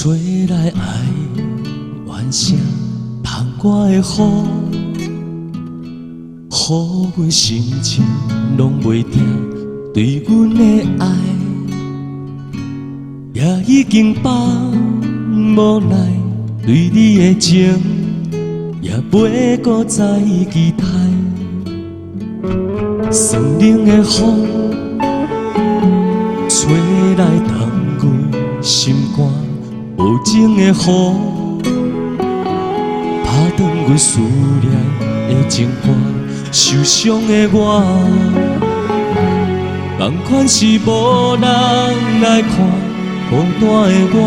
吹来爱怨声，窗外的雨阮心情拢袂定，对阮的爱也已经放无奈，对你的情也袂搁再期待。酸冷的风吹来冻阮心肝，无情的雨打断阮思念的情歌。受伤的我，同款是无人来看；孤单的我，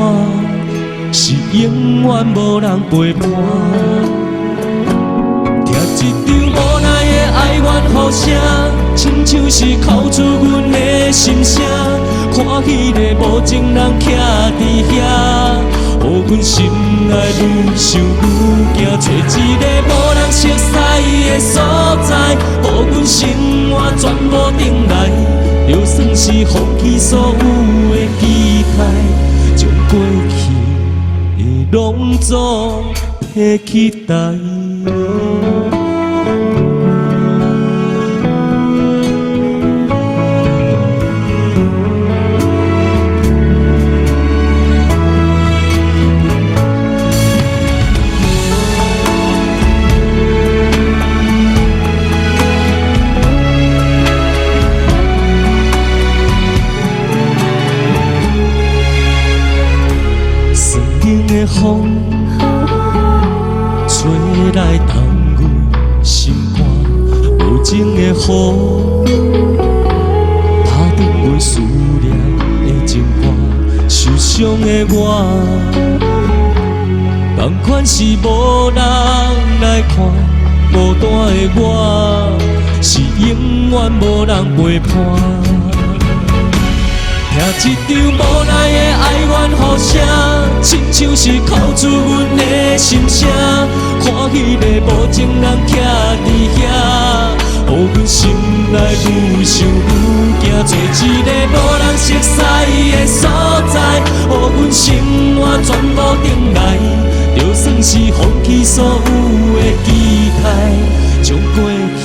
是永远无人陪伴。听一场无奈的哀怨雨声，亲像是哭出阮的心声。看迄个无情人徛伫遐，予阮心内愈想愈惊，找一个无人熟悉的所在，予阮生活全部重来。就算是放弃所有的期待，将过去的拢总提起来。的风吹来冻阮心肝，无情的雨打断阮思念的情歌。受伤的我，同款是无人来看；孤单的我，是永远无人陪伴。听一场无奈的哀怨雨声，亲像是哭出阮的心声。看迄个无情人徛伫遐，予阮心内愈想愈惊。找一个无人熟悉的所在，予阮生活全部重来。就算是放弃所有的期待，将过去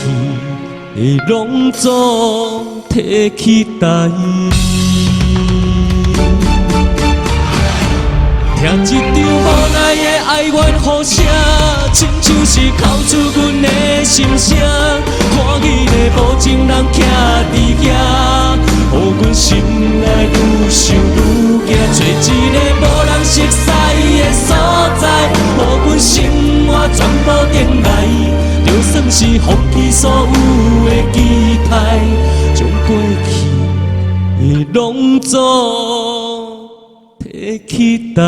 的拢总提起来。听一场无奈的哀怨雨声，亲像是哭出阮的心声。看迄个无情人徛伫遐，予阮心内愈想愈惊。找一个无人熟悉的所在，予阮生活全部重来。就算是放弃所有的期待，将过去的拢总提起来。